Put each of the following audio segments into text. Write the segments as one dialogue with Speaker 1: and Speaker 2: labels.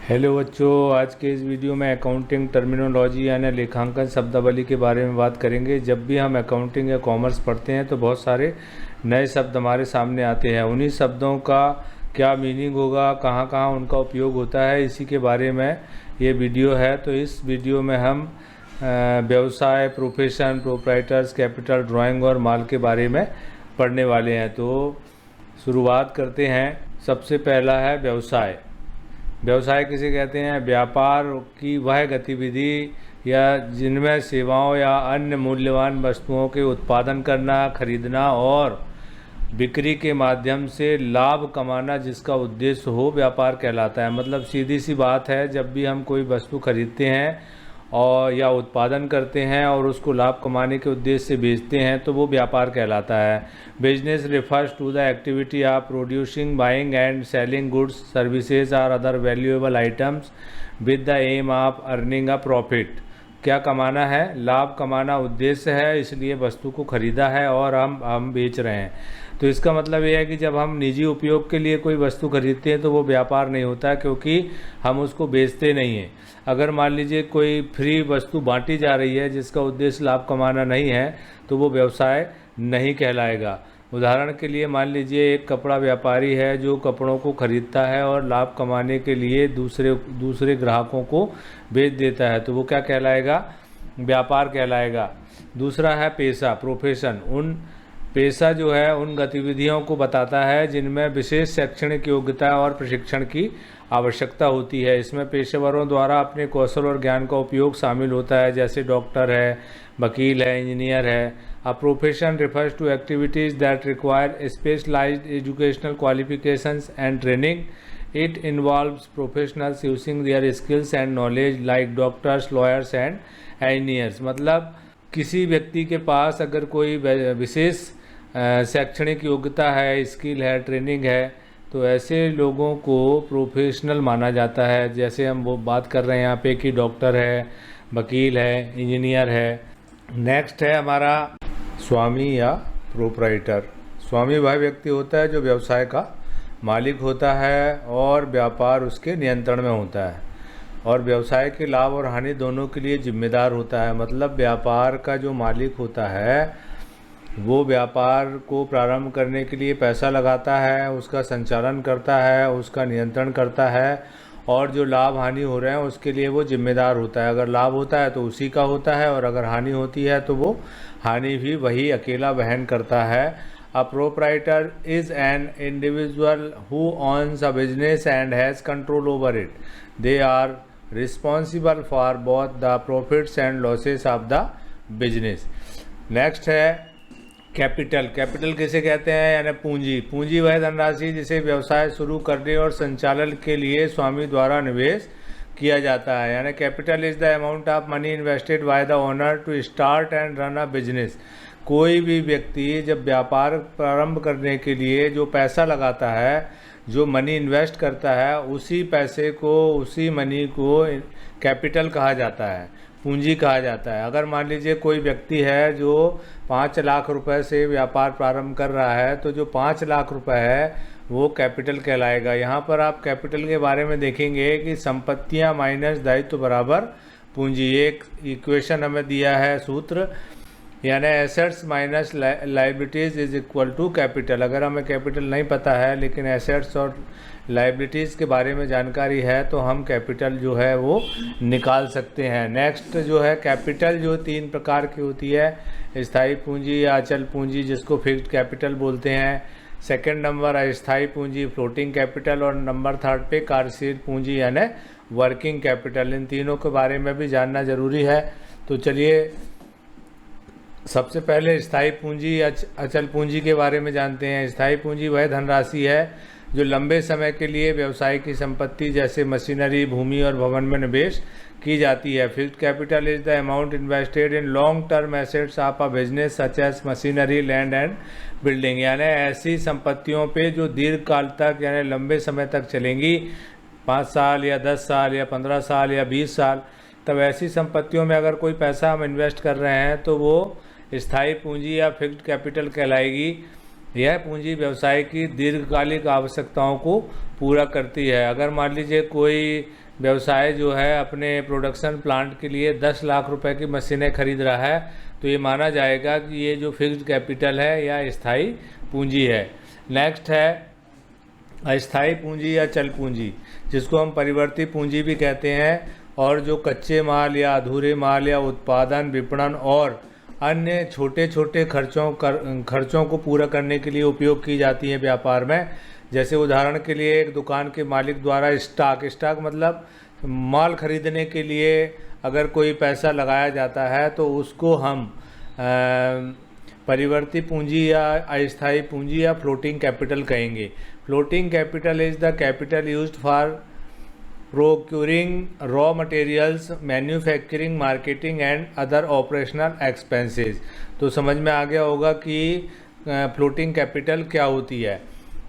Speaker 1: Hello बच्चों, आज के इस वीडियो में अकाउंटिंग टर्मिनोलॉजी यानी लेखांकन शब्दावली के बारे में बात करेंगे। जब भी हम अकाउंटिंग या कॉमर्स पढ़ते हैं तो बहुत सारे नए शब्द हमारे सामने आते हैं। उन्हीं शब्दों का क्या मीनिंग होगा, कहाँ कहाँ उनका उपयोग होता है, इसी के बारे में ये वीडियो है। तो इस वीडियो में हम व्यवसाय, प्रोफेशन, प्रोप्राइटर्स, कैपिटल, ड्राइंग और माल के बारे में पढ़ने वाले हैं। तो शुरुआत करते हैं। सबसे पहला है व्यवसाय। व्यवसाय किसे कहते हैं? व्यापार की वह गतिविधि या जिनमें सेवाओं या अन्य मूल्यवान वस्तुओं के उत्पादन करना, खरीदना और बिक्री के माध्यम से लाभ कमाना जिसका उद्देश्य हो, व्यापार कहलाता है। मतलब सीधी सी बात है, जब भी हम कोई वस्तु खरीदते हैं और या उत्पादन करते हैं और उसको लाभ कमाने के उद्देश्य से बेचते हैं तो वो व्यापार कहलाता है। Business refers to the activity of producing, buying and selling goods, services और other valuable items with the aim of earning a profit. क्या कमाना है? लाभ कमाना उद्देश्य है, इसलिए वस्तु को खरीदा है और हम बेच रहे हैं। तो इसका मतलब ये है कि जब हम निजी उपयोग के लिए कोई वस्तु खरीदते हैं तो वो व्यापार नहीं होता, क्योंकि हम उसको बेचते नहीं हैं। अगर मान लीजिए कोई फ्री वस्तु बांटी जा रही है जिसका उद्देश्य लाभ कमाना नहीं है तो वो व्यवसाय नहीं कहलाएगा। उदाहरण के लिए मान लीजिए एक कपड़ा व्यापारी है जो कपड़ों को खरीदता है और लाभ कमाने के लिए दूसरे ग्राहकों को बेच देता है, तो वो क्या कहलाएगा? व्यापार कहलाएगा। दूसरा है पेशा, प्रोफेशन। पेशा जो है उन गतिविधियों को बताता है जिनमें विशेष शैक्षणिक योग्यता और प्रशिक्षण की आवश्यकता होती है। इसमें पेशेवरों द्वारा अपने कौशल और ज्ञान का उपयोग शामिल होता है, जैसे डॉक्टर है, वकील है, इंजीनियर है। A profession refers to activities that require specialised educational qualifications and training. It involves professionals using their skills and knowledge like doctors, lawyers and engineers. मतलब किसी व्यक्ति के पास अगर कोई विशेष शैक्षणिक योग्यता है, स्किल है, ट्रेनिंग है, तो ऐसे लोगों को प्रोफेशनल माना जाता है। जैसे हम वो बात कर रहे हैं यहाँ पे कि डॉक्टर है, वकील है, इंजीनियर है। नेक्स्ट है हमारा स्वामी या प्रोप्राइटर। स्वामी वह व्यक्ति होता है जो व्यवसाय का मालिक होता है और व्यापार उसके नियंत्रण में होता है और व्यवसाय के लाभ और हानि दोनों के लिए जिम्मेदार होता है। मतलब व्यापार का जो मालिक होता है वो व्यापार को प्रारंभ करने के लिए पैसा लगाता है, उसका संचालन करता है, उसका नियंत्रण करता है और जो लाभ हानि हो रहे हैं उसके लिए वो जिम्मेदार होता है। अगर लाभ होता है तो उसी का होता है और अगर हानि होती है तो वो हानि भी वही अकेला वहन करता है। A proprietor is an individual who owns a business and has control over it. They are responsible for both the profits and losses of the business. Next है कैपिटल। कैपिटल किसे कहते हैं? यानी पूंजी। पूंजी वह धनराशि जिसे व्यवसाय शुरू करने और संचालन के लिए स्वामी द्वारा निवेश किया जाता है। यानी capital is the amount of money invested by the owner to start and run a business. कोई भी व्यक्ति जब व्यापार प्रारंभ करने के लिए जो पैसा लगाता है, जो मनी इन्वेस्ट करता है, उसी पैसे को, उसी मनी को कैपिटल कहा जाता है, पूंजी कहा जाता है। अगर मान लीजिए कोई व्यक्ति है जो 5 लाख रुपए से व्यापार प्रारंभ कर रहा है तो जो 5 लाख रुपए है वो कैपिटल कहलाएगा। यहाँ पर आप कैपिटल के बारे में देखेंगे कि संपत्तियाँ माइनस दायित्व बराबर पूंजी। एक इक्वेशन हमें दिया है, सूत्र, यानी assets minus liabilities is equal to capital. अगर हमें कैपिटल नहीं पता है लेकिन एसेट्स और लाइबिलिटीज़ के बारे में जानकारी है तो हम कैपिटल जो है वो निकाल सकते हैं। नेक्स्ट जो है कैपिटल, जो 3 प्रकार की होती है, स्थायी पूंजी या अचल पूंजी जिसको फिक्स्ड कैपिटल बोलते हैं। सेकंड नंबर अस्थायी पूंजी, फ्लोटिंग कैपिटल, और नंबर 3 पे कार्यशील पूंजी यानी वर्किंग कैपिटल। इन तीनों के बारे में भी जानना जरूरी है। तो चलिए सबसे पहले स्थायी पूंजी, अचल पूंजी के बारे में जानते हैं। स्थायी पूंजी वह धनराशि है जो लंबे समय के लिए व्यवसाय की संपत्ति जैसे मशीनरी, भूमि और भवन में निवेश की जाती है। Fixed capital is the amount invested in long term assets of a business such as machinery, land and building. यानी ऐसी संपत्तियों पे जो दीर्घ काल तक यानी लंबे समय तक चलेंगी, 5 साल या 10 साल या 15 साल या 20 साल, तब ऐसी संपत्तियों में अगर कोई पैसा हम इन्वेस्ट कर रहे हैं तो वो स्थायी पूंजी या फिक्स्ड कैपिटल कहलाएगी। यह पूंजी व्यवसाय की दीर्घकालिक आवश्यकताओं को पूरा करती है। अगर मान लीजिए कोई व्यवसाय जो है अपने प्रोडक्शन प्लांट के लिए 10 लाख रुपए की मशीनें खरीद रहा है, तो ये माना जाएगा कि ये जो फिक्स्ड कैपिटल है या स्थायी पूंजी है। नेक्स्ट है अस्थायी पूंजी या चल पूंजी, जिसको हम परिवर्ती पूंजी भी कहते हैं, और जो कच्चे माल या अधूरे माल या उत्पादन, विपणन और अन्य छोटे छोटे खर्चों को पूरा करने के लिए उपयोग की जाती है व्यापार में। जैसे उदाहरण के लिए एक दुकान के मालिक द्वारा स्टॉक मतलब माल खरीदने के लिए अगर कोई पैसा लगाया जाता है तो उसको हम परिवर्ती पूंजी या अस्थायी पूंजी या फ्लोटिंग कैपिटल कहेंगे। Floating capital is the capital used for procuring raw materials, manufacturing, marketing and other operational expenses. तो समझ में आ गया होगा कि फ्लोटिंग कैपिटल क्या होती है।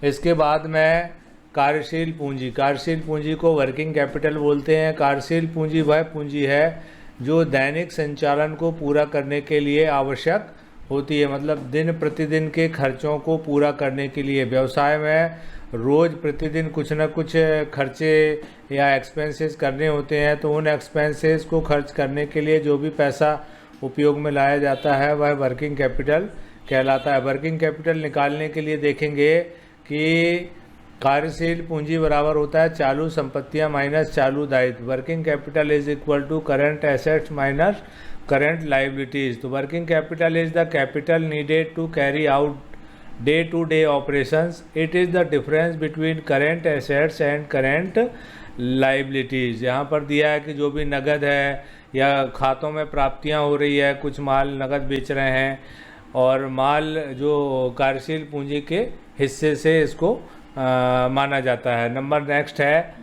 Speaker 1: इसके बाद में कार्यशील पूंजी को वर्किंग कैपिटल बोलते हैं। कार्यशील पूंजी वह पूंजी है जो दैनिक संचालन को पूरा करने के लिए आवश्यक होती है, मतलब दिन प्रतिदिन के खर्चों को पूरा करने के लिए। व्यवसाय में रोज़ प्रतिदिन कुछ न कुछ खर्चे या एक्सपेंसेस करने होते हैं, तो उन एक्सपेंसेस को खर्च करने के लिए जो भी पैसा उपयोग में लाया जाता है वह वर्किंग कैपिटल कहलाता है। वर्किंग कैपिटल निकालने के लिए देखेंगे कि कार्यशील पूंजी बराबर होता है चालू संपत्तियां माइनस चालू दायित्व। Working capital is equal to current assets minus current liabilities. तो working capital is the capital needed to carry out day to day operations. It is the difference between current assets and current liabilities. यहाँ पर दिया है कि जो भी नगद है या खातों में प्राप्तियाँ हो रही है, कुछ माल नगद बेच रहे हैं और माल जो कार्यशील पूंजी के हिस्से से इसको माना जाता है। नंबर नेक्स्ट है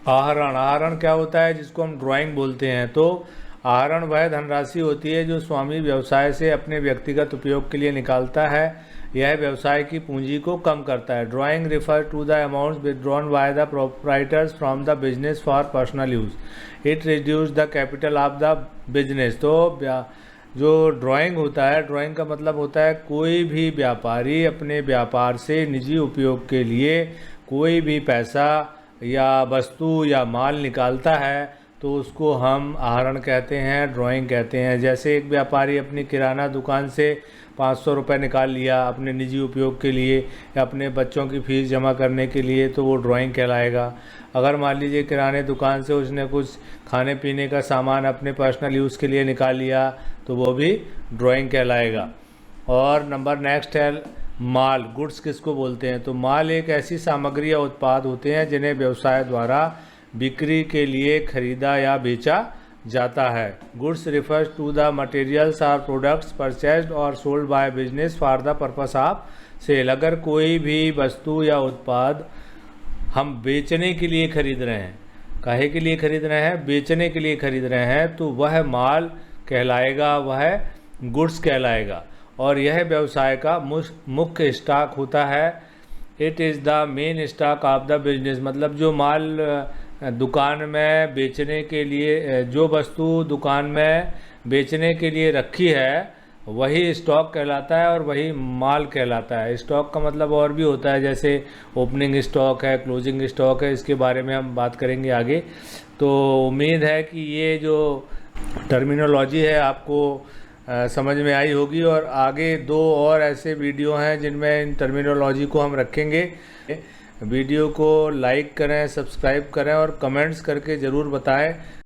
Speaker 1: आहरण। आहरण क्या होता है, जिसको हम ड्राइंग बोलते हैं। तो आहरण वह धनराशि होती है जो स्वामी व्यवसाय से अपने व्यक्तिगत उपयोग के लिए निकालता है। यह व्यवसाय की पूंजी को कम करता है। Drawing refer to the amounts withdrawn by the proprietors from the business for personal use. It reduce the capital of the business. तो जो ड्राइंग होता है, ड्राइंग का मतलब होता है कोई भी व्यापारी अपने व्यापार से निजी उपयोग के लिए कोई भी पैसा या वस्तु या माल निकालता है तो उसको हम आहरण कहते हैं, ड्राइंग कहते हैं। जैसे एक व्यापारी अपनी किराना दुकान से 500 रुपये निकाल लिया अपने निजी उपयोग के लिए या अपने बच्चों की फ़ीस जमा करने के लिए, तो वो ड्राइंग कहलाएगा। अगर मान लीजिए किराने दुकान से उसने कुछ खाने पीने का सामान अपने पर्सनल यूज़ के लिए निकाल लिया तो वो भी ड्राइंग कहलाएगा। और नंबर नेक्स्ट है माल। गुड्स किसको बोलते हैं? तो माल एक ऐसी सामग्री या उत्पाद होते हैं जिन्हें व्यवसाय द्वारा बिक्री के लिए खरीदा या बेचा जाता है। Goods refers to the materials or products purchased और sold by business for the purpose of sale. अगर कोई भी वस्तु या उत्पाद हम बेचने के लिए खरीद रहे हैं, काहे के लिए खरीद रहे हैं? बेचने के लिए खरीद रहे हैं, तो वह माल कहलाएगा, वह गुड्स कहलाएगा। और यह व्यवसाय का मुख्य स्टॉक होता है। It is the main stock of the business. मतलब जो माल दुकान में बेचने के लिए, जो वस्तु दुकान में बेचने के लिए रखी है वही स्टॉक कहलाता है और वही माल कहलाता है। स्टॉक का मतलब और भी होता है, जैसे ओपनिंग स्टॉक है, क्लोजिंग स्टॉक है, इसके बारे में हम बात करेंगे आगे। तो उम्मीद है कि ये जो टर्मिनोलॉजी है आपको समझ में आई होगी, और आगे 2 और ऐसे वीडियो हैं जिनमें इन टर्मिनोलॉजी को हम रखेंगे। वीडियो को लाइक करें, सब्सक्राइब करें और कमेंट्स करके ज़रूर बताएं।